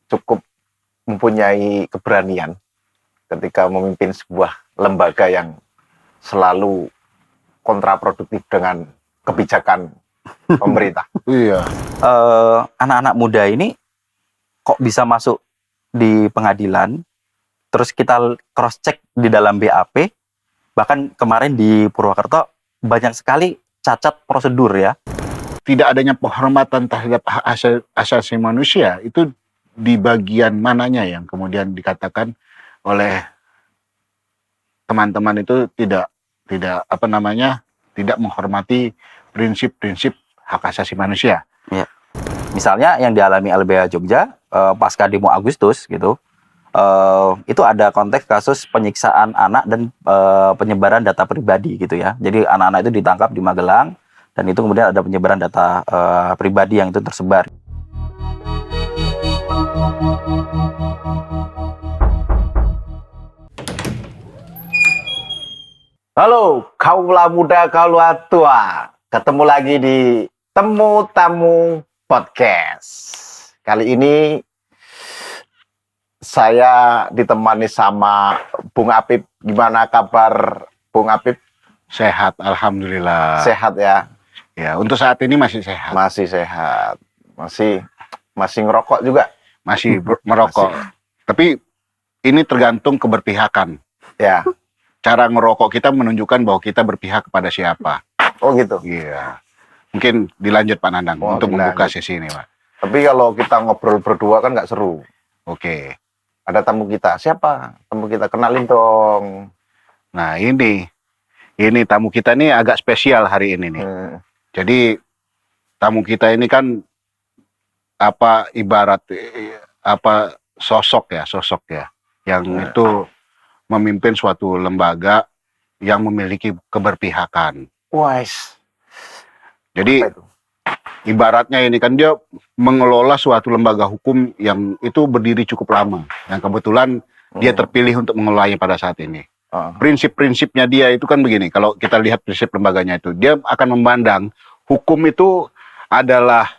cukup mempunyai keberanian ketika memimpin sebuah lembaga yang selalu kontraproduktif dengan kebijakan pemerintah. Iya. Anak-anak muda ini kok bisa masuk di pengadilan, terus kita cross check di dalam BAP, bahkan kemarin di Purwakarta banyak sekali cacat prosedur ya. Tidak adanya penghormatan terhadap hak asasi manusia itu di bagian mananya yang kemudian dikatakan oleh teman-teman itu tidak menghormati prinsip-prinsip hak asasi manusia. Ya. Misalnya yang dialami LBH Jogja pasca demo Agustus gitu, itu ada konteks kasus penyiksaan anak dan penyebaran data pribadi gitu ya. Jadi anak-anak itu ditangkap di Magelang dan itu kemudian ada penyebaran data pribadi yang itu tersebar. Halo, kaula muda, kaula tua. Ketemu lagi di Temu Tamu Podcast. Kali ini saya ditemani sama Bung Apip. Gimana kabar Bung Apip? Sehat, alhamdulillah. Sehat ya? Ya, untuk saat ini masih sehat. Masih sehat. Masih ngerokok juga? Masih merokok. Tapi ini tergantung keberpihakan. Ya. Cara ngerokok kita menunjukkan bahwa kita berpihak kepada siapa. Oh gitu? Iya. Mungkin dilanjut Pak Nandang untuk membuka sesi ini, Pak. Tapi kalau kita ngobrol berdua kan nggak seru. Oke. Ada tamu kita. Siapa tamu kita? Kenalin dong. Nah ini tamu kita ini agak spesial hari ini nih. Jadi tamu kita ini kan sosok ya yang itu memimpin suatu lembaga yang memiliki keberpihakan. Wise. Jadi ibaratnya ini kan dia mengelola suatu lembaga hukum yang itu berdiri cukup lama. Yang kebetulan dia terpilih untuk mengelolanya pada saat ini. Prinsip-prinsipnya dia itu kan begini, kalau kita lihat prinsip lembaganya itu, dia akan memandang hukum itu adalah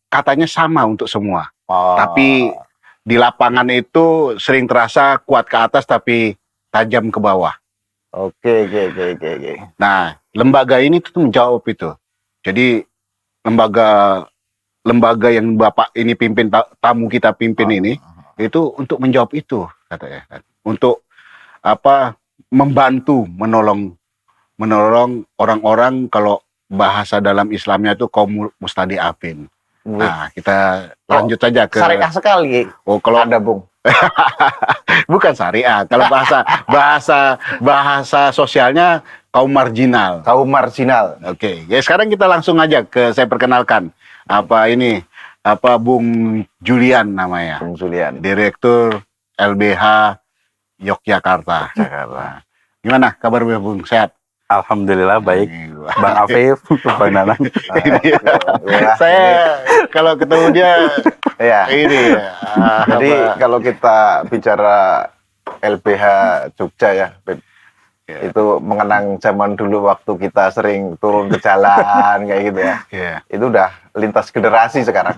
katanya sama untuk semua. Tapi di lapangan itu sering terasa kuat ke atas tapi tajam ke bawah. Oke. Nah, lembaga ini tuh menjawab itu. Jadi lembaga yang Bapak ini pimpin, tamu kita pimpin ini, itu untuk menjawab itu katanya. Untuk membantu menolong orang-orang, kalau bahasa dalam Islamnya itu kaum mustadhi'afin. Nah, kita lanjut saja ke syariah sekali. Oh, kalau ada Bung. Bukan syariah. Kalau bahasa sosialnya kaum marginal. Kaum marginal. Oke. Ya, sekarang kita langsung aja saya perkenalkan. Bung Julian namanya. Bung Julian. Direktur LBH Yogyakarta. Gimana kabar Bung? Sehat? Alhamdulillah baik. Bang Afif, Bang Nanang. Saya kalau ketemu dia ini. Jadi kalau kita bicara LBH Jogja ya, itu mengenang zaman dulu waktu kita sering turun ke jalan kayak gitu ya. Itu udah lintas generasi sekarang.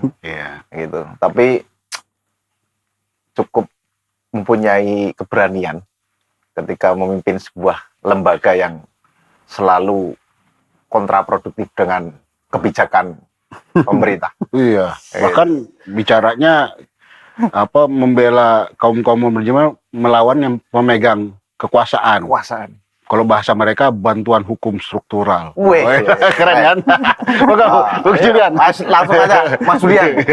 Gitu. Tapi cukup mempunyai keberanian ketika memimpin sebuah lembaga yang selalu kontraproduktif dengan kebijakan pemerintah. Iya. Bahkan bicaranya membela kaum marginal melawan yang memegang kekuasaan. Kalau bahasa mereka bantuan hukum struktural. Keren kan? Bung Julian. Langsung aja, Mas Julian.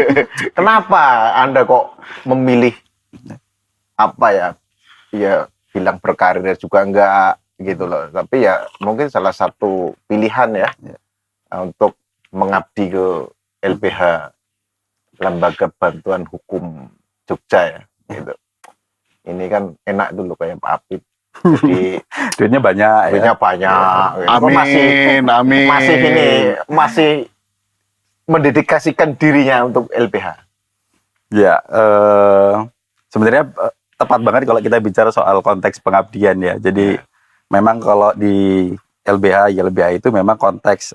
Kenapa Anda kok memilih bilang berkarir juga enggak gitu loh. Tapi ya mungkin salah satu pilihan ya untuk mengabdi ke LBH, Lembaga Bantuan Hukum Jogja ya gitu. Ini kan enak dulu kayak Pak Apip. Jadi duitnya banyak. Gitu. Amin. Masih mendedikasikan dirinya untuk LBH. Ya, sebenarnya tepat banget kalau kita bicara soal konteks pengabdian ya. Jadi memang kalau di LBH itu memang konteks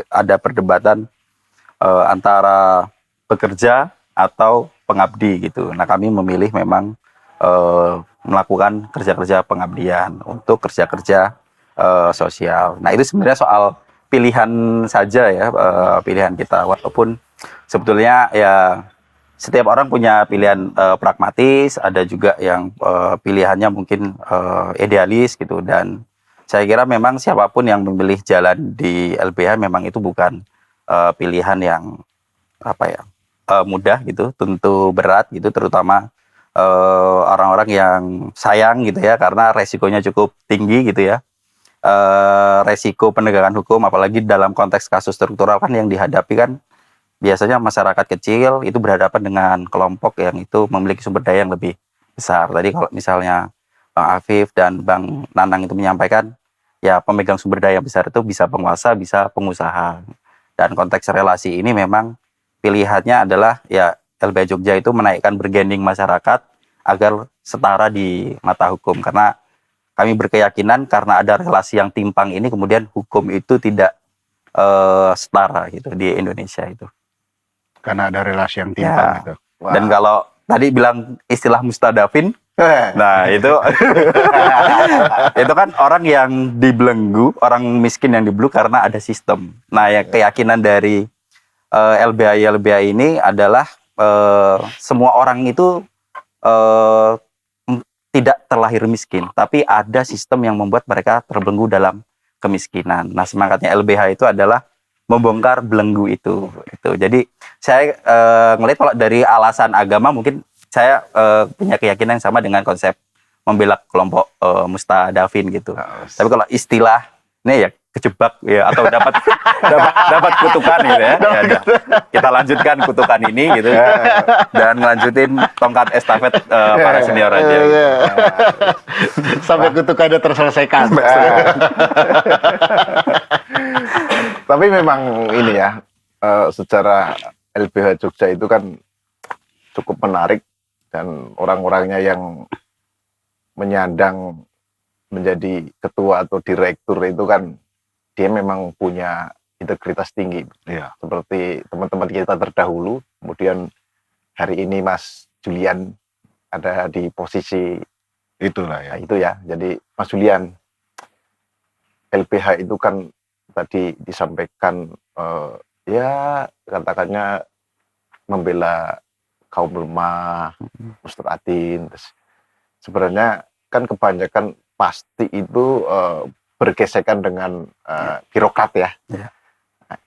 ada perdebatan antara bekerja atau pengabdi gitu. Nah, kami memilih memang melakukan kerja-kerja pengabdian untuk kerja-kerja sosial. Nah, itu sebenarnya soal pilihan saja ya, pilihan kita. Walaupun sebetulnya ya setiap orang punya pilihan pragmatis, ada juga yang pilihannya mungkin idealis gitu. Dan saya kira memang siapapun yang memilih jalan di LBH memang itu bukan pilihan yang apa ya, mudah gitu, tentu berat gitu, terutama orang-orang yang sayang gitu ya, karena resikonya cukup tinggi gitu ya. Resiko penegakan hukum, apalagi dalam konteks kasus struktural kan yang dihadapi kan biasanya masyarakat kecil itu berhadapan dengan kelompok yang itu memiliki sumber daya yang lebih besar. Tadi kalau misalnya Bang Afif dan Bang Nanang itu menyampaikan, ya pemegang sumber daya besar itu bisa penguasa, bisa pengusaha. Dan konteks relasi ini memang pilihannya adalah ya LBH Jogja itu menaikkan bargaining masyarakat agar setara di mata hukum. Karena kami berkeyakinan karena ada relasi yang timpang ini kemudian hukum itu tidak setara gitu di Indonesia itu. Karena ada relasi yang timpang Ya. gitu. Wah. Dan kalau tadi bilang istilah mustadafin, nah itu itu kan orang yang dibelenggu, orang miskin yang dibelenggu karena ada sistem. Nah, ya keyakinan dari LBH ini adalah semua orang itu eh, tidak terlahir miskin, tapi ada sistem yang membuat mereka terbelenggu dalam kemiskinan. Nah, semangatnya LBH itu adalah membongkar belenggu itu. Jadi saya ngelihat kalau dari alasan agama mungkin saya punya keyakinan yang sama dengan konsep membela kelompok mustadafin gitu. Tapi kalau istilah ini ya kejebak ya atau dapat dapat kutukan gitu ya. Ya udah, kita lanjutkan kutukan ini gitu dan lanjutin tongkat estafet para senior aja. Gitu. Sampai kutukannya terselesaikan. Tapi memang ini ya, secara LBH Jogja itu kan cukup menarik dan orang-orangnya yang menyandang menjadi ketua atau direktur itu kan dia memang punya integritas tinggi. Iya. Seperti teman-teman kita terdahulu, kemudian hari ini Mas Julian ada di posisi Itulah ya. itu ya. Jadi Mas Julian, LBH itu kan tadi disampaikan ya katakannya membela kaum lemah, musta'adin. Sebenarnya kan kebanyakan pasti itu bergesekan dengan birokrat ya. Ya.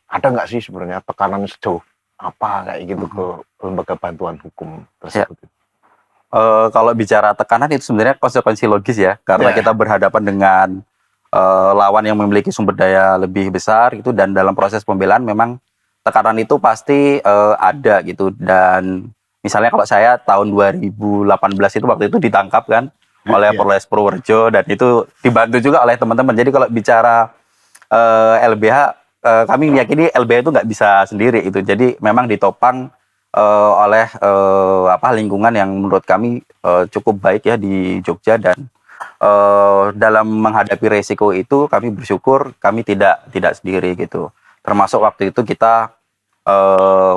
Ada nggak sih sebenarnya tekanan sejauh apa kayak gitu ke lembaga bantuan hukum tersebut? Kalau bicara tekanan itu sebenarnya konsekuensi logis ya, karena Ya. kita berhadapan dengan lawan yang memiliki sumber daya lebih besar gitu, dan dalam proses pembelaan memang tekanan itu pasti ada gitu. Dan misalnya kalau saya tahun 2018 itu waktu itu ditangkap kan oleh Iya. Polres Purworejo dan itu dibantu juga oleh teman-teman. Jadi kalau bicara LBH, kami meyakini LBH itu nggak bisa sendiri itu. Jadi memang ditopang oleh lingkungan yang menurut kami cukup baik ya di Jogja, dan dalam menghadapi resiko itu kami bersyukur kami tidak sendiri gitu. Termasuk waktu itu kita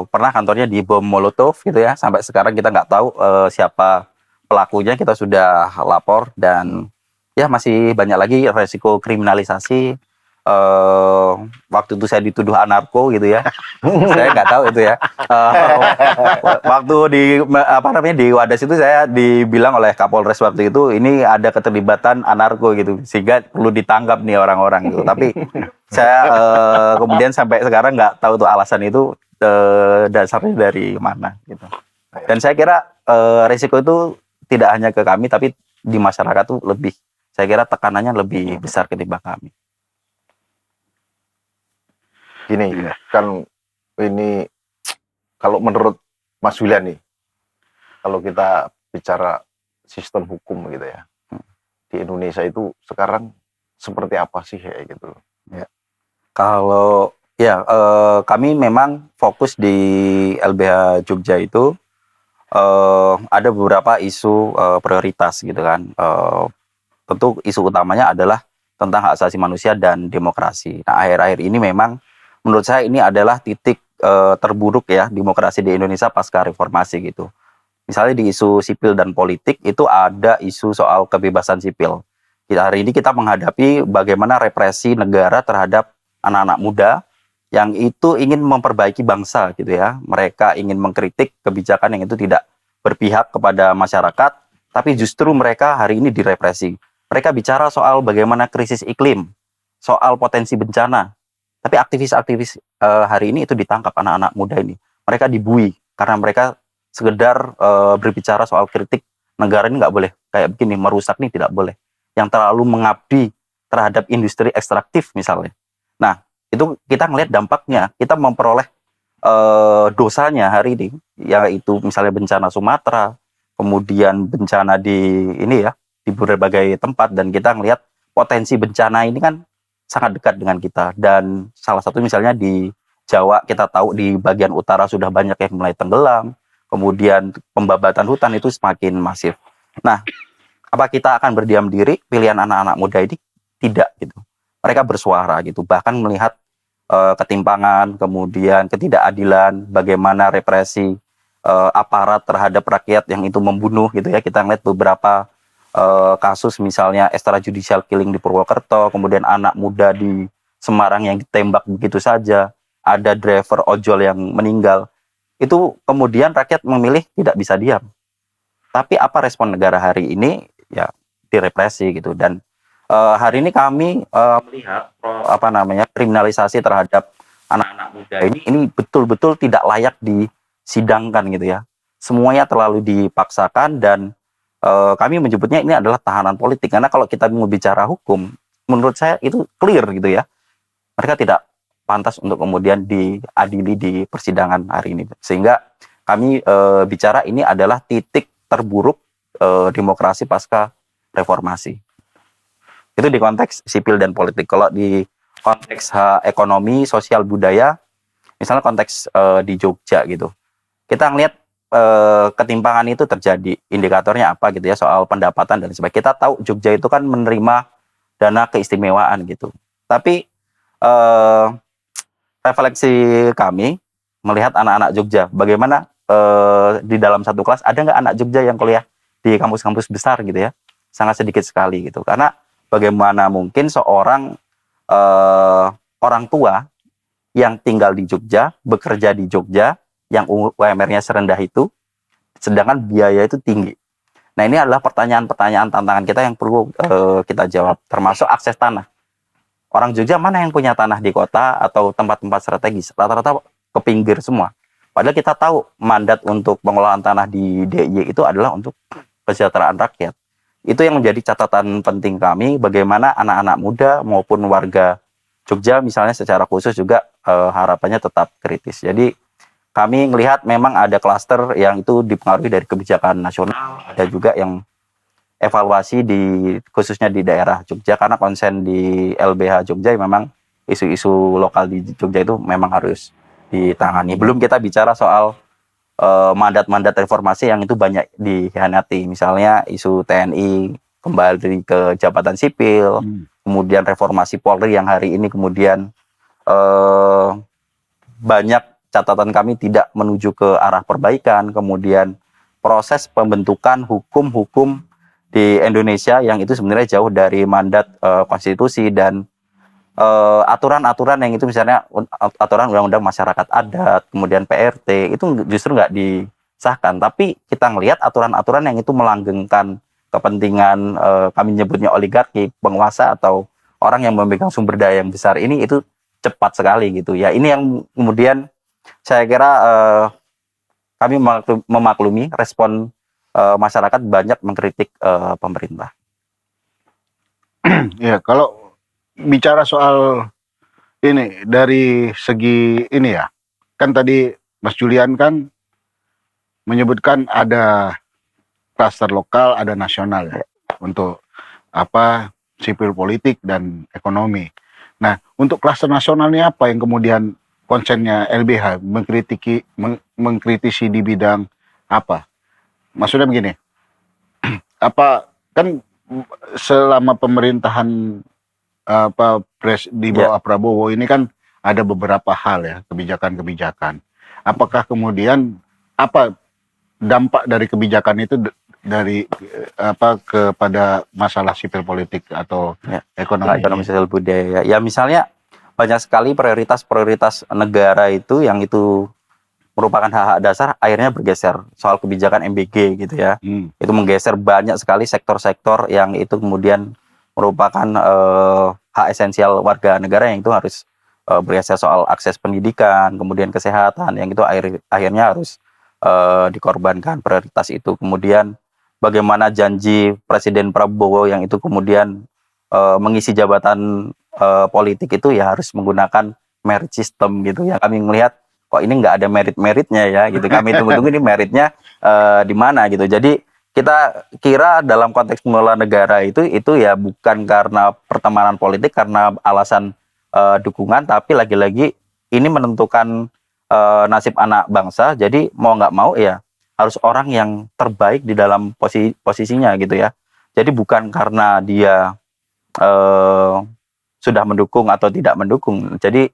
pernah kantornya dibom Molotov gitu ya. Sampai sekarang kita nggak tahu siapa pelakunya, kita sudah lapor dan ya masih banyak lagi resiko kriminalisasi. Waktu itu saya dituduh anarko gitu ya. Saya nggak tahu itu ya. Waktu di Wadas itu saya dibilang oleh Kapolres waktu itu ini ada keterlibatan anarko gitu, sehingga perlu ditangkap nih orang-orang gitu. Tapi saya kemudian sampai sekarang nggak tahu tuh alasan itu dasarnya dari mana gitu. Dan saya kira resiko itu tidak hanya ke kami, tapi di masyarakat tuh lebih. Saya kira tekanannya lebih besar ketimbang kami. Gini, kan ini kalau menurut Mas Julian nih, kalau kita bicara sistem hukum gitu ya, di Indonesia itu sekarang seperti apa sih kayak gitu? Kalau ya kami memang fokus di LBH Jogja itu ada beberapa isu prioritas gitu kan. Tentu isu utamanya adalah tentang hak asasi manusia dan demokrasi. Nah, akhir-akhir ini memang menurut saya ini adalah titik terburuk ya demokrasi di Indonesia pasca reformasi gitu. Misalnya di isu sipil dan politik itu ada isu soal kebebasan sipil. Hari ini kita menghadapi bagaimana represi negara terhadap anak-anak muda yang itu ingin memperbaiki bangsa gitu ya. Mereka ingin mengkritik kebijakan yang itu tidak berpihak kepada masyarakat, tapi justru mereka hari ini direpresi. Mereka bicara soal bagaimana krisis iklim, soal potensi bencana. Tapi aktivis-aktivis hari ini itu ditangkap anak-anak muda ini. Mereka dibui karena mereka sekedar berbicara soal kritik negara ini nggak boleh kayak begini, merusak nih tidak boleh. Yang terlalu mengabdi terhadap industri ekstraktif misalnya. Nah, itu kita ngelihat dampaknya, kita memperoleh dosanya hari ini, yaitu misalnya bencana Sumatera, kemudian bencana di ini ya, di berbagai tempat, dan kita ngelihat potensi bencana ini kan sangat dekat dengan kita. Dan salah satu misalnya di Jawa, kita tahu di bagian utara sudah banyak yang mulai tenggelam, kemudian pembabatan hutan itu semakin masif. Nah, apa kita akan berdiam diri? Pilihan anak-anak muda ini tidak gitu. Mereka bersuara gitu, bahkan melihat ketimpangan, kemudian ketidakadilan, bagaimana represi aparat terhadap rakyat yang itu membunuh gitu ya. Kita ngeliat beberapa kasus misalnya extrajudicial killing di Purwokerto, kemudian anak muda di Semarang yang ditembak begitu saja, ada driver ojol yang meninggal. Itu kemudian rakyat memilih tidak bisa diam. Tapi apa respon negara hari ini? Ya direpresi gitu. Dan hari ini kami melihat kriminalisasi terhadap anak-anak muda ini betul-betul tidak layak disidangkan gitu ya. Semuanya terlalu dipaksakan, dan kami menyebutnya ini adalah tahanan politik. Karena kalau kita mau bicara hukum, menurut saya itu clear gitu ya. Mereka tidak pantas untuk kemudian diadili di persidangan hari ini. Sehingga kami bicara ini adalah titik terburuk demokrasi pasca reformasi. Itu di konteks sipil dan politik. Kalau di konteks ekonomi, sosial, budaya, misalnya konteks di Jogja gitu, kita ngelihat ketimpangan itu terjadi. Indikatornya apa gitu ya, soal pendapatan dan sebagainya. Kita tahu Jogja itu kan menerima dana keistimewaan gitu. Tapi refleksi kami melihat anak-anak Jogja, bagaimana di dalam satu kelas ada nggak anak Jogja yang kuliah di kampus-kampus besar gitu ya? Sangat sedikit sekali gitu. Karena bagaimana mungkin seorang orang tua yang tinggal di Jogja, bekerja di Jogja, yang UMR-nya serendah itu, sedangkan biaya itu tinggi. Nah, ini adalah pertanyaan-pertanyaan tantangan kita yang perlu kita jawab, termasuk akses tanah. Orang Jogja mana yang punya tanah di kota atau tempat-tempat strategis? Rata-rata ke pinggir semua. Padahal kita tahu mandat untuk pengelolaan tanah di DIY itu adalah untuk kesejahteraan rakyat. Itu yang menjadi catatan penting kami, bagaimana anak-anak muda maupun warga Jogja misalnya secara khusus juga harapannya tetap kritis. Jadi kami melihat memang ada klaster yang itu dipengaruhi dari kebijakan nasional, ada juga yang evaluasi khususnya di daerah Jogja, karena konsen di LBH Jogja memang isu-isu lokal di Jogja itu memang harus ditangani. Belum kita bicara soal mandat-mandat reformasi yang itu banyak dikhianati, misalnya isu TNI kembali ke jabatan sipil, kemudian reformasi Polri yang hari ini kemudian banyak catatan kami tidak menuju ke arah perbaikan, kemudian proses pembentukan hukum-hukum di Indonesia yang itu sebenarnya jauh dari mandat konstitusi, dan aturan-aturan yang itu misalnya aturan undang-undang masyarakat adat, kemudian PRT itu justru nggak disahkan. Tapi kita ngelihat aturan-aturan yang itu melanggengkan kepentingan kami nyebutnya oligarki, penguasa atau orang yang memegang sumber daya yang besar ini itu cepat sekali gitu ya. Ini yang kemudian saya kira kami memaklumi respon masyarakat banyak mengkritik pemerintah. Ya, kalau bicara soal ini dari segi ini ya, kan tadi Mas Julian kan menyebutkan ada klaster lokal, ada nasional ya, untuk apa sipil politik dan ekonomi. Nah, untuk klaster nasional ini apa yang kemudian konsennya LBH mengkritisi di bidang apa? Maksudnya begini, apa kan selama pemerintahan di bawah Prabowo ini kan ada beberapa hal ya, kebijakan-kebijakan. Apakah kemudian apa dampak dari kebijakan itu dari kepada masalah sipil politik atau Ya. ekonomi? Ekonomi sosial budaya. Ya misalnya banyak sekali prioritas-prioritas negara itu yang itu merupakan hak-hak dasar akhirnya bergeser soal kebijakan MBG gitu ya. Itu menggeser banyak sekali sektor-sektor yang itu kemudian merupakan hak esensial warga negara yang itu harus bergeser soal akses pendidikan, kemudian kesehatan yang itu akhirnya harus dikorbankan prioritas itu. Kemudian bagaimana janji Presiden Prabowo yang itu kemudian mengisi jabatan politik itu ya harus menggunakan merit system gitu ya. Kami melihat kok ini nggak ada merit-meritnya ya gitu. Kami tunggu-tunggu ini meritnya di mana gitu. Jadi kita kira dalam konteks mengelola negara itu ya bukan karena pertemanan politik, karena alasan dukungan, tapi lagi-lagi ini menentukan nasib anak bangsa. Jadi mau nggak mau ya harus orang yang terbaik di dalam posisinya gitu ya. Jadi bukan karena dia sudah mendukung atau tidak mendukung. Jadi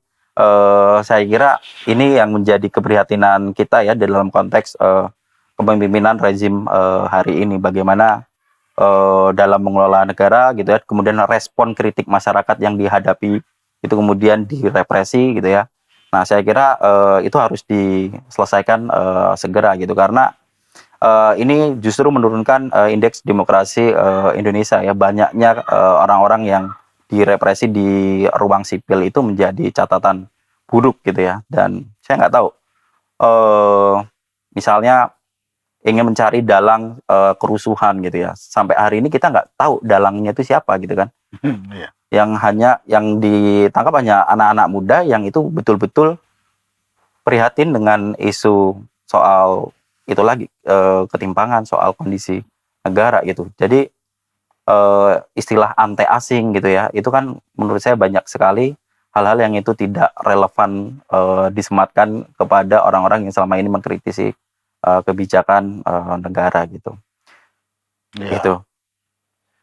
saya kira ini yang menjadi keprihatinan kita ya dalam konteks kepemimpinan rezim hari ini, bagaimana dalam mengelola negara gitu ya, kemudian respon kritik masyarakat yang dihadapi itu kemudian direpresi gitu ya. Nah saya kira itu harus diselesaikan segera gitu, karena ini justru menurunkan indeks demokrasi Indonesia ya. Banyaknya orang-orang yang direpresi di ruang sipil itu menjadi catatan buruk gitu ya. Dan saya nggak tahu misalnya ingin mencari dalang kerusuhan gitu ya, sampai hari ini kita nggak tahu dalangnya itu siapa gitu kan. Yang ditangkap hanya anak-anak muda yang itu betul-betul prihatin dengan isu soal itu lagi, ketimpangan soal kondisi negara gitu. Jadi istilah ante asing gitu ya, itu kan menurut saya banyak sekali hal-hal yang itu tidak relevan disematkan kepada orang-orang yang selama ini mengkritisi kebijakan negara gitu. Ya. Gitu.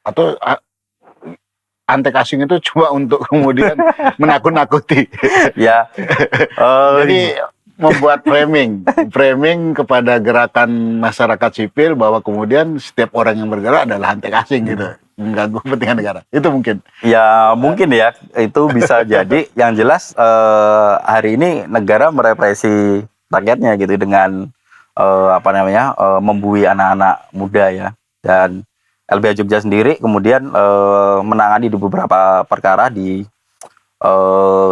Atau ante asing itu cuma untuk kemudian menakut-nakuti. Ya. Jadi membuat framing kepada gerakan masyarakat sipil bahwa kemudian setiap orang yang bergerak adalah ante asing gitu, mengganggu kepentingan negara. Itu mungkin. Ya mungkin ya, itu bisa jadi. Yang jelas hari ini negara merepresi rakyatnya gitu dengan membui anak-anak muda ya. Dan LBH Jogja sendiri kemudian menangani di beberapa perkara di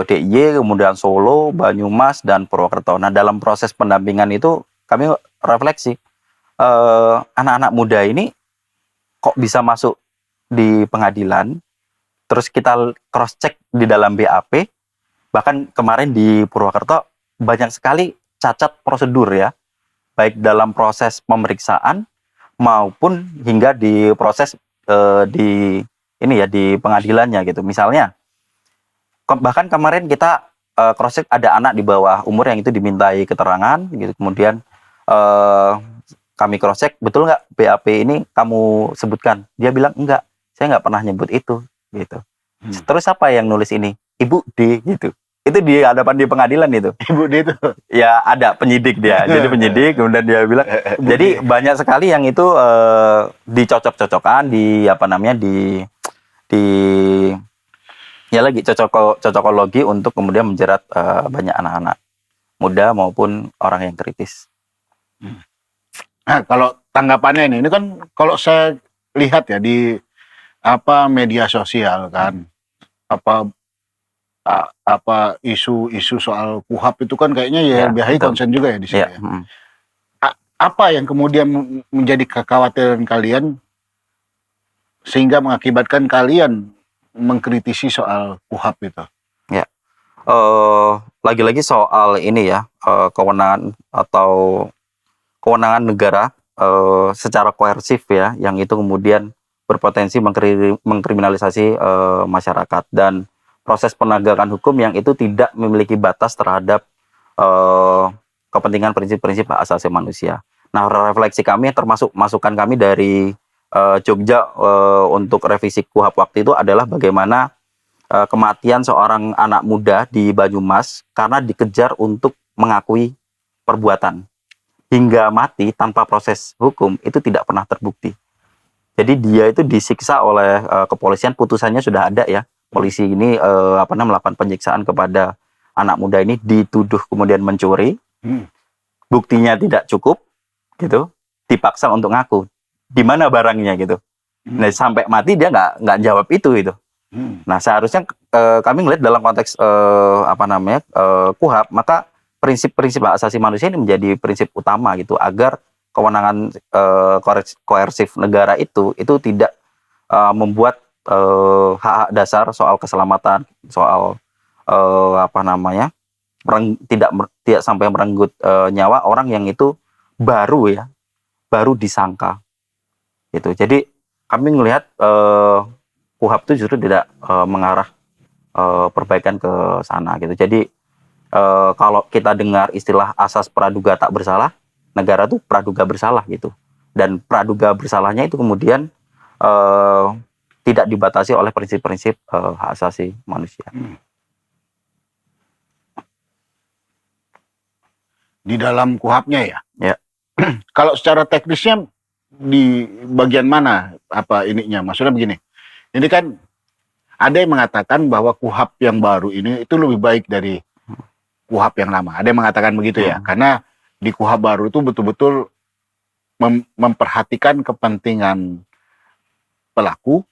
DIY, kemudian Solo, Banyumas, dan Purwokerto. Nah dalam proses pendampingan itu kami refleksi, anak-anak muda ini kok bisa masuk di pengadilan, terus kita cross check di dalam BAP, bahkan kemarin di Purwokerto banyak sekali cacat prosedur ya, baik dalam proses pemeriksaan maupun hingga di proses di pengadilannya gitu. Misalnya bahkan kemarin kita cross check ada anak di bawah umur yang itu dimintai keterangan gitu, kemudian kami cross check, betul nggak BAP ini kamu sebutkan? Dia bilang enggak, saya nggak pernah nyebut itu gitu. Terus siapa yang nulis ini? Ibu D gitu. Itu di hadapan di pengadilan itu. Ibu D itu ya ada penyidik dia, jadi penyidik, kemudian dia bilang. Jadi banyak sekali yang itu dicocok-cocokan, di ya lagi cocokologi untuk kemudian menjerat banyak anak-anak muda maupun orang yang kritis. Nah, kalau tanggapannya ini kan kalau saya lihat ya di media sosial kan, isu-isu soal KUHAP itu kan kayaknya ya LBH konsen juga ya di sini. Ya. Apa yang kemudian menjadi kekhawatiran kalian sehingga mengakibatkan kalian mengkritisi soal KUHAP itu? Ya, lagi-lagi soal ini ya, kewenangan negara secara koersif ya, yang itu kemudian berpotensi mengkriminalisasi masyarakat, dan proses penegakan hukum yang itu tidak memiliki batas terhadap kepentingan prinsip-prinsip hak asasi manusia. Nah, refleksi kami termasuk masukan kami dari Jogja untuk revisi KUHAP waktu itu adalah bagaimana kematian seorang anak muda di Banyumas karena dikejar untuk mengakui perbuatan. Hingga mati tanpa proses hukum itu tidak pernah terbukti. Jadi dia itu disiksa oleh kepolisian, putusannya sudah ada ya. Polisi ini melakukan penyiksaan kepada anak muda ini, dituduh kemudian mencuri. Buktinya tidak cukup gitu, dipaksa untuk ngaku. Di mana barangnya gitu. Nah, sampai mati dia nggak jawab itu gitu. Nah, seharusnya kami melihat dalam konteks KUHP, maka prinsip-prinsip hak asasi manusia ini menjadi prinsip utama gitu, agar kewenangan koersif negara itu tidak membuat hak-hak dasar soal keselamatan, soal tidak sampai merenggut nyawa orang yang itu baru disangka gitu. Jadi kami melihat KUHP itu justru tidak mengarah perbaikan ke sana gitu. Jadi kalau kita dengar istilah asas praduga tak bersalah, negara tuh praduga bersalah gitu. Dan praduga bersalahnya itu kemudian tidak dibatasi oleh prinsip-prinsip hak asasi manusia. Di dalam KUHP-nya ya? Ya. Kalau secara teknisnya di bagian mana ininya? Maksudnya begini, ini kan ada yang mengatakan bahwa KUHP yang baru ini itu lebih baik dari KUHP yang lama. Ada yang mengatakan begitu ya, karena di KUHP baru itu betul-betul memperhatikan kepentingan pelaku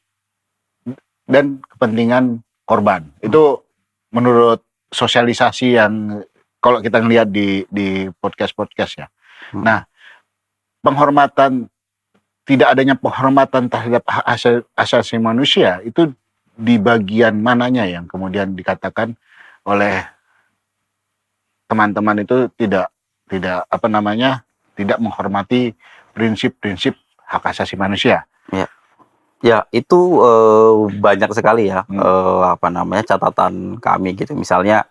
dan kepentingan korban. Itu menurut sosialisasi yang kalau kita ngelihat di podcast ya. Nah, tidak adanya penghormatan terhadap hak asasi manusia itu di bagian mananya yang kemudian dikatakan oleh teman-teman itu tidak menghormati prinsip-prinsip hak asasi manusia. Ya, itu banyak sekali ya catatan kami gitu. Misalnya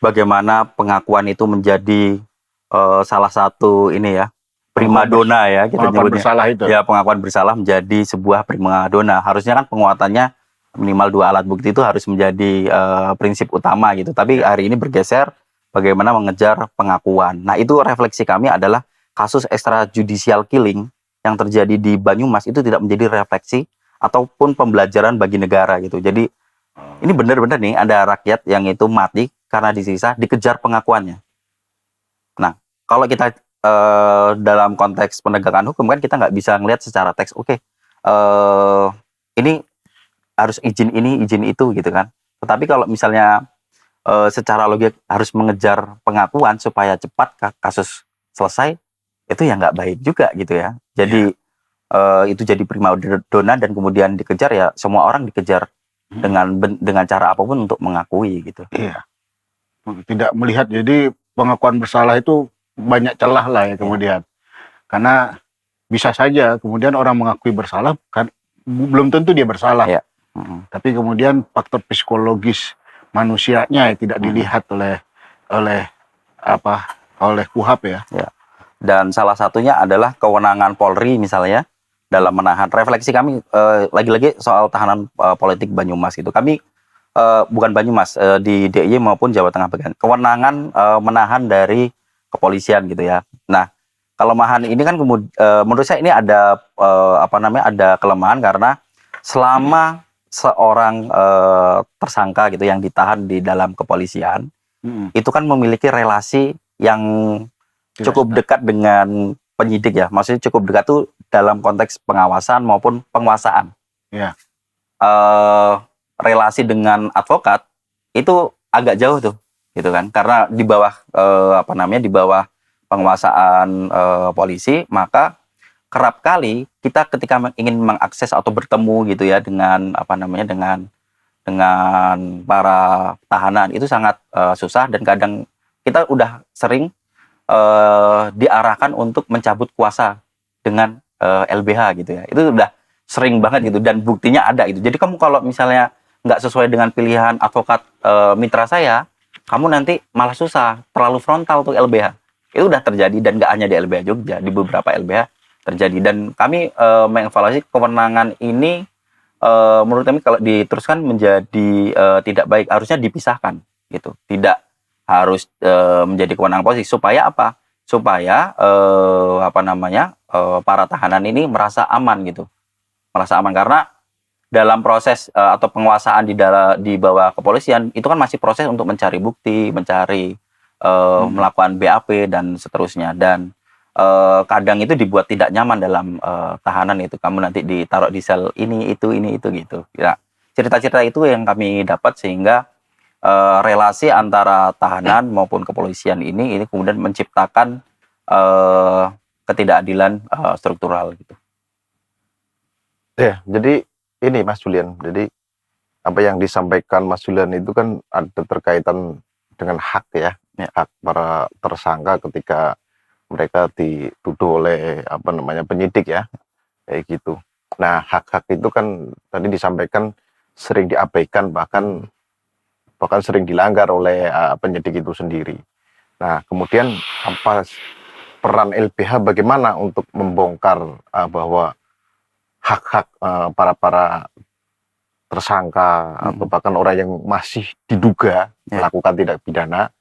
bagaimana pengakuan itu menjadi salah satu primadona ya kita pengakuan nyebutnya. Bersalah itu. Ya, pengakuan bersalah menjadi sebuah primadona. Harusnya kan penguatannya minimal 2 alat bukti itu harus menjadi prinsip utama gitu. Tapi hari ini bergeser bagaimana mengejar pengakuan. Nah, itu refleksi kami adalah kasus extrajudicial killing yang terjadi di Banyumas itu tidak menjadi refleksi ataupun pembelajaran bagi negara gitu. Jadi ini benar-benar nih ada rakyat yang itu mati karena disiksa, dikejar pengakuannya. Nah, kalau kita dalam konteks penegakan hukum kan kita nggak bisa ngelihat secara teks, ini harus izin ini, izin itu gitu kan. Tetapi kalau misalnya secara logik harus mengejar pengakuan supaya cepat kasus selesai, itu ya nggak baik juga gitu ya. Jadi itu jadi primadona dan kemudian dikejar, ya semua orang dikejar dengan cara apapun untuk mengakui gitu. Iya. Tidak melihat, jadi pengakuan bersalah itu banyak celah lah ya kemudian. Karena bisa saja kemudian orang mengakui bersalah kan belum tentu dia bersalah. Ya. Tapi kemudian faktor psikologis manusianya tidak dilihat oleh KUHP ya. Dan salah satunya adalah kewenangan Polri misalnya dalam menahan. Refleksi kami lagi-lagi soal tahanan politik Banyumas gitu. Kami bukan Banyumas, di DIY maupun Jawa Tengah bagian. Kewenangan menahan dari kepolisian gitu ya. Nah, kelemahan ini kan menurut saya ini ada ada kelemahan karena selama seorang tersangka gitu yang ditahan di dalam kepolisian itu kan memiliki relasi yang cukup dekat dengan penyidik ya. Maksudnya cukup dekat tuh dalam konteks pengawasan maupun penguasaan. Ya. Relasi dengan advokat itu agak jauh tuh, gitu kan? Karena di bawah di bawah penguasaan polisi, maka kerap kali kita ketika ingin mengakses atau bertemu gitu ya dengan dengan para tahanan itu sangat susah, dan kadang kita udah sering diarahkan untuk mencabut kuasa dengan LBH gitu ya. Itu udah sering banget gitu, dan buktinya ada gitu. Jadi kamu kalau misalnya nggak sesuai dengan pilihan advokat mitra saya, kamu nanti malah susah, terlalu frontal untuk LBH. Itu udah terjadi, dan nggak hanya di LBH Jogja, di beberapa LBH terjadi. Dan kami mengevaluasi kewenangan ini menurut kami kalau diteruskan menjadi tidak baik, harusnya dipisahkan gitu. Tidak harus menjadi kewenangan polisi supaya apa? Supaya para tahanan ini merasa aman gitu. Merasa aman karena dalam proses atau penguasaan di bawah kepolisian itu kan masih proses untuk mencari bukti, mencari melakukan BAP dan seterusnya, dan kadang itu dibuat tidak nyaman dalam tahanan itu, kamu nanti ditaruh di sel ini itu gitu ya. Cerita-cerita itu yang kami dapat sehingga relasi antara tahanan maupun kepolisian ini kemudian menciptakan ketidakadilan struktural gitu. Ya, jadi ini Mas Julian, jadi apa yang disampaikan Mas Julian itu kan ada terkaitan dengan hak ya, hak para tersangka ketika mereka dituduh oleh penyidik ya, kayak gitu. Nah, hak-hak itu kan tadi disampaikan sering diabaikan, bahkan sering dilanggar oleh penyidik itu sendiri. Nah, kemudian apa peran LBH bagaimana untuk membongkar bahwa hak-hak para tersangka atau bahkan orang yang masih diduga melakukan tindak pidana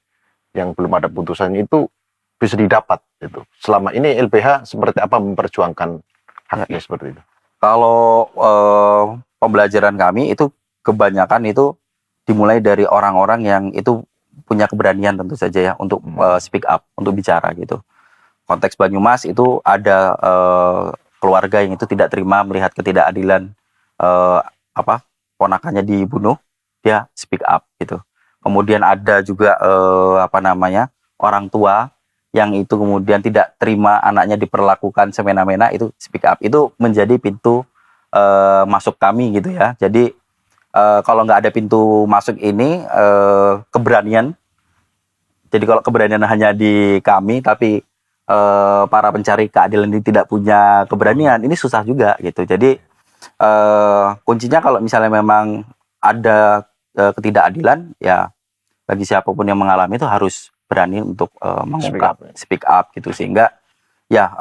yang belum ada putusannya itu bisa didapat gitu. Selama ini LBH seperti apa memperjuangkan haknya seperti itu? Kalau pembelajaran kami itu kebanyakan itu dimulai dari orang-orang yang itu punya keberanian tentu saja ya untuk speak up, untuk bicara gitu. Konteks Banyumas itu ada keluarga yang itu tidak terima melihat ketidakadilan ponakannya dibunuh, dia speak up gitu. Kemudian ada juga orang tua yang itu kemudian tidak terima anaknya diperlakukan semena-mena, itu speak up. Itu menjadi pintu masuk kami gitu ya. Jadi kalau nggak ada pintu masuk ini, keberanian. Jadi kalau keberanian hanya di kami, tapi para pencari keadilan ini tidak punya keberanian, ini susah juga gitu. Jadi kuncinya kalau misalnya memang ada ketidakadilan, ya bagi siapapun yang mengalami itu harus berani untuk mengungkap, speak up gitu, sehingga ya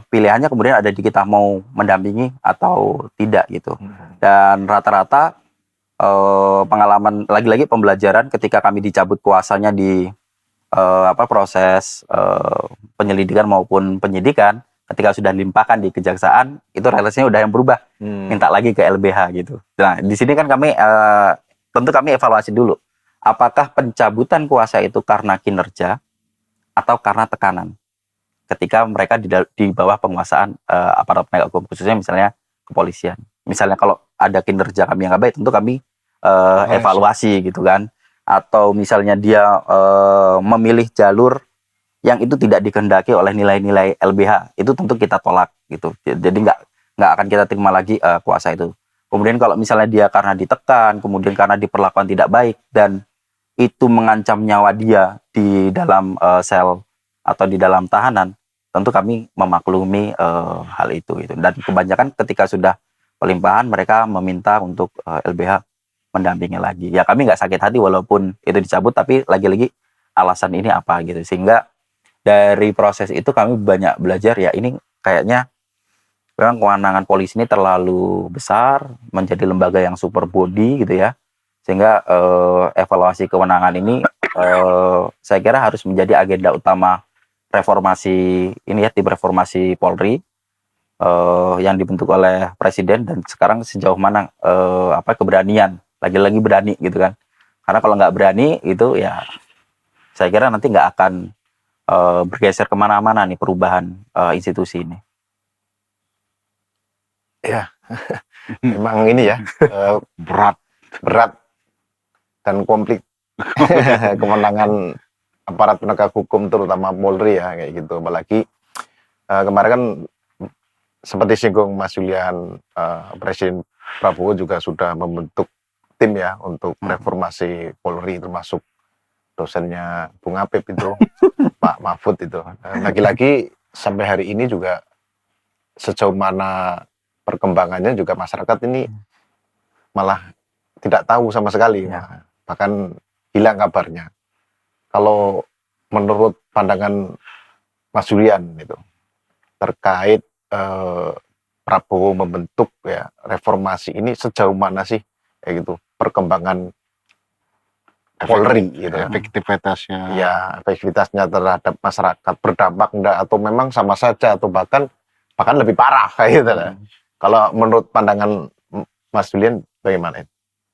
pilihannya kemudian ada di kita mau mendampingi atau tidak gitu. Dan rata-rata pengalaman, lagi-lagi pembelajaran ketika kami dicabut kuasanya di proses penyelidikan maupun penyidikan, ketika sudah limpahkan di kejaksaan, itu relasinya udah yang berubah, minta lagi ke LBH gitu. Nah, di sini kan kami tentu kami evaluasi dulu, apakah pencabutan kuasa itu karena kinerja atau karena tekanan ketika mereka di bawah penguasaan aparat penegak hukum, khususnya misalnya kepolisian. Misalnya kalau ada kinerja kami yang nggak baik, tentu kami evaluasi gitu kan. Atau misalnya dia memilih jalur yang itu tidak dikehendaki oleh nilai-nilai LBH, itu tentu kita tolak gitu. Jadi nggak akan kita terima lagi kuasa itu. Kemudian kalau misalnya dia karena ditekan, kemudian karena diperlakukan tidak baik dan itu mengancam nyawa dia di dalam sel atau di dalam tahanan, tentu kami memaklumi hal itu gitu. Dan kebanyakan ketika sudah pelimpahan, mereka meminta untuk LBH mendampingi lagi. Ya kami nggak sakit hati walaupun itu dicabut, tapi lagi-lagi alasan ini apa gitu. Sehingga dari proses itu kami banyak belajar, ya ini kayaknya memang kewenangan polisi ini terlalu besar, menjadi lembaga yang super body gitu ya. Sehingga evaluasi kewenangan ini saya kira harus menjadi agenda utama reformasi ini ya, tim reformasi Polri yang dibentuk oleh Presiden, dan sekarang sejauh mana keberanian, lagi-lagi berani gitu kan. Karena kalau nggak berani itu ya saya kira nanti nggak akan bergeser kemana-mana nih perubahan institusi ini. Ya, memang ini ya berat dan komplit kemenangan aparat penegak hukum terutama Polri ya kayak gitu. Apalagi kemarin kan seperti singgung Mas Julian, Presiden Prabowo juga sudah membentuk tim ya untuk reformasi Polri, termasuk dosennya Bung Apip itu, Pak Mahfud itu. Lagi-lagi sampai hari ini juga sejauh mana perkembangannya juga masyarakat ini malah tidak tahu sama sekali, bahkan hilang kabarnya. Kalau menurut pandangan Mas Julian itu terkait Prabowo membentuk ya reformasi ini sejauh mana sih kayak gitu perkembangan Polri gitu ya. Efektivitasnya. Ya, efektivitasnya terhadap masyarakat berdampak enggak atau memang sama saja atau bahkan lebih parah kayak gitu lah. Kalau menurut pandangan Mas Julian bagaimana?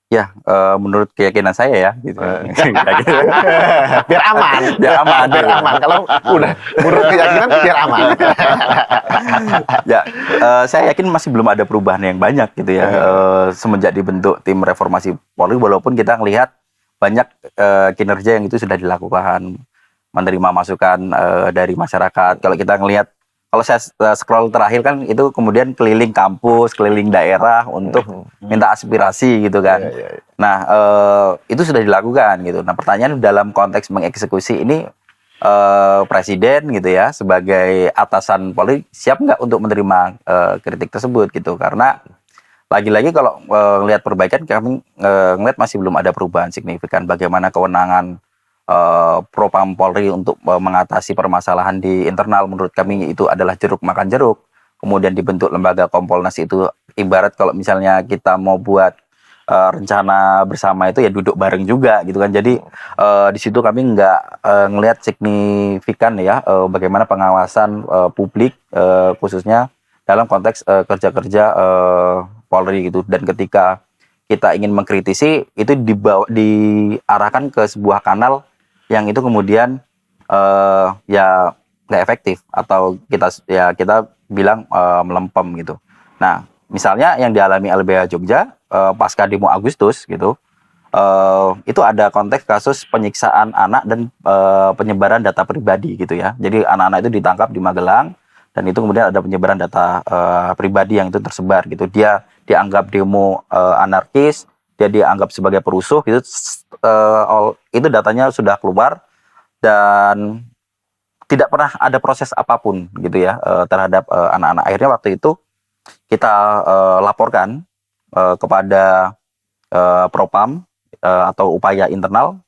Ya, menurut keyakinan saya ya, gitu. Kayak gitu. Biar aman. Biar aman. Biar aman. Kalau udah menurut keyakinan biar aman. Ya, saya yakin masih belum ada perubahan yang banyak gitu ya. Semenjak dibentuk tim reformasi Polri, walaupun kita ngelihat banyak kinerja yang itu sudah dilakukan, menerima masukan dari masyarakat. Kalau kita ngelihat, kalau saya scroll terakhir kan itu kemudian keliling kampus, keliling daerah untuk minta aspirasi gitu kan. Nah, itu sudah dilakukan gitu. Nah, pertanyaan dalam konteks mengeksekusi ini presiden gitu ya sebagai atasan Polri siap nggak untuk menerima kritik tersebut gitu? Karena lagi-lagi kalau melihat perbaikan kami ngelihat masih belum ada perubahan signifikan bagaimana kewenangan Propam Polri untuk mengatasi permasalahan di internal. Menurut kami itu adalah jeruk makan jeruk. Kemudian dibentuk lembaga Kompolnas itu ibarat kalau misalnya kita mau buat rencana bersama itu ya duduk bareng juga gitu kan. Jadi di situ kami nggak ngelihat signifikan ya bagaimana pengawasan publik khususnya dalam konteks kerja-kerja Polri gitu. Dan ketika kita ingin mengkritisi itu diarahkan ke sebuah kanal yang itu kemudian ya nggak efektif atau kita bilang melempem gitu. Nah, misalnya yang dialami LBH Jogja pasca demo Agustus gitu, itu ada konteks kasus penyiksaan anak dan penyebaran data pribadi gitu ya. Jadi anak-anak itu ditangkap di Magelang dan itu kemudian ada penyebaran data pribadi yang itu tersebar gitu. Dia dianggap demo anarkis, dia dianggap sebagai perusuh gitu. Itu datanya sudah keluar dan tidak pernah ada proses apapun gitu ya terhadap anak-anak. Akhirnya waktu itu kita laporkan kepada Propam atau upaya internal.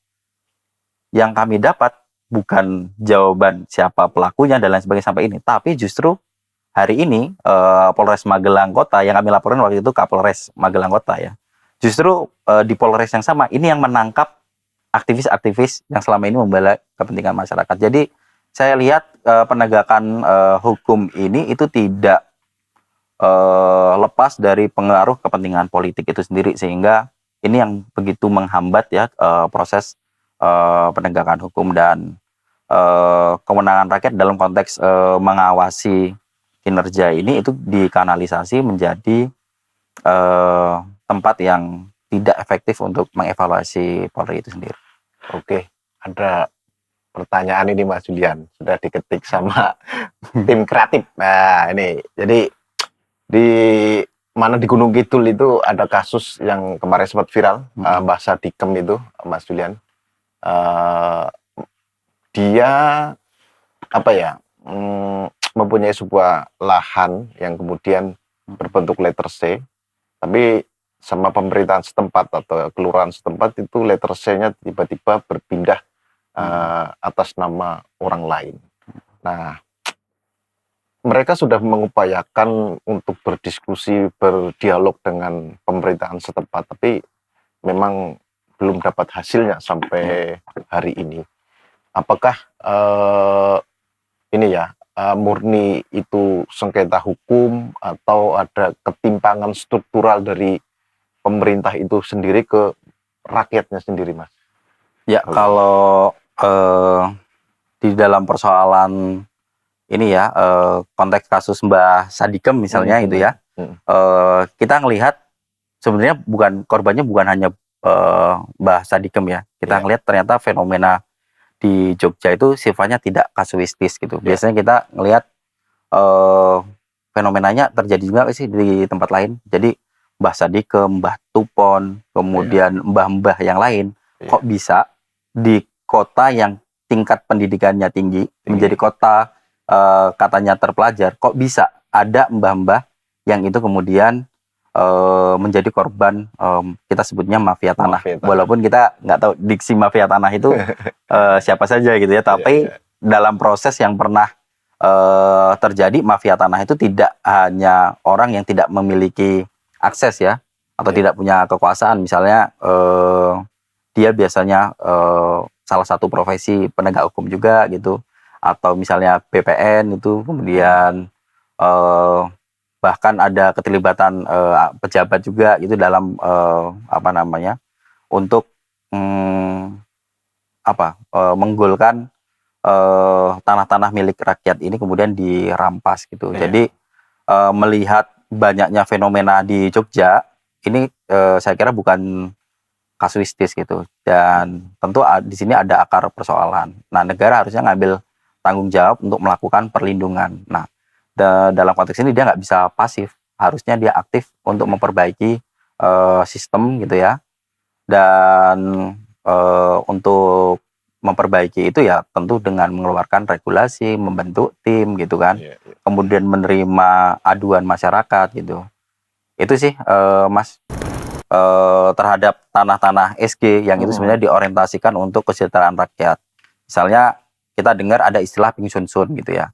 Yang kami dapat bukan jawaban siapa pelakunya dan lain sebagainya sampai ini, tapi justru hari ini Polres Magelang Kota yang kami laporkan waktu itu Kapolres Magelang Kota ya. Justru di Polres yang sama ini yang menangkap aktivis-aktivis yang selama ini membela kepentingan masyarakat. Jadi saya lihat penegakan hukum ini itu tidak lepas dari pengaruh kepentingan politik itu sendiri, sehingga ini yang begitu menghambat ya proses penegakan hukum dan kewenangan rakyat dalam konteks mengawasi kinerja ini itu dikanalisasi menjadi tempat yang tidak efektif untuk mengevaluasi Polri itu sendiri. Oke, ada pertanyaan ini Mas Julian, sudah diketik sama tim kreatif. Nah ini, jadi di mana di Gunung Kidul itu ada kasus yang kemarin sempat viral, Mbah Sadikem itu, Mas Julian. Dia apa ya, mempunyai sebuah lahan yang kemudian berbentuk letter C, tapi sama pemerintahan setempat atau kelurahan setempat itu letter C-nya tiba-tiba berpindah atas nama orang lain. Nah, mereka sudah mengupayakan untuk berdiskusi, berdialog dengan pemerintahan setempat, tapi memang belum dapat hasilnya sampai hari ini. Apakah ini ya murni itu sengketa hukum atau ada ketimpangan struktural dari pemerintah itu sendiri ke rakyatnya sendiri, Mas? Ya, kalau di dalam persoalan ini ya konteks kasus Mbah Sadikem misalnya itu ya, kita ngelihat sebenarnya korbannya bukan hanya Mbah Sadikem ya. Kita ngelihat ternyata fenomena di Jogja itu sifatnya tidak kasuistis gitu. Biasanya kita ngelihat fenomenanya terjadi juga sih di tempat lain. Jadi Mbah Sadikem, Mbah Tupon, kemudian mbah-mbah yang lain, kok bisa di kota yang tingkat pendidikannya tinggi, menjadi kota katanya terpelajar, kok bisa ada mbah-mbah yang itu kemudian menjadi korban kita sebutnya mafia tanah. Walaupun kita nggak tahu diksi mafia tanah itu siapa saja gitu ya, tapi dalam proses yang pernah terjadi mafia tanah itu tidak hanya orang yang tidak memiliki akses ya, atau tidak punya kekuasaan. Misalnya dia biasanya salah satu profesi penegak hukum juga gitu, atau misalnya BPN itu, kemudian bahkan ada keterlibatan pejabat juga gitu dalam apa namanya, untuk menggolkan tanah-tanah milik rakyat ini kemudian dirampas gitu. Iya. Jadi melihat banyaknya fenomena di Jogja ini, saya kira bukan kasuistis gitu, dan tentu di sini ada akar persoalan. Nah, negara harusnya ngambil tanggung jawab untuk melakukan perlindungan. Nah, dalam konteks ini dia nggak bisa pasif, harusnya dia aktif untuk memperbaiki sistem gitu ya, dan untuk memperbaiki itu ya tentu dengan mengeluarkan regulasi, membentuk tim gitu kan, Iya, iya. kemudian menerima aduan masyarakat gitu. Itu sih Mas, terhadap tanah-tanah SG yang itu sebenarnya diorientasikan untuk kesejahteraan rakyat. Misalnya kita dengar ada istilah pingsun-sun gitu ya.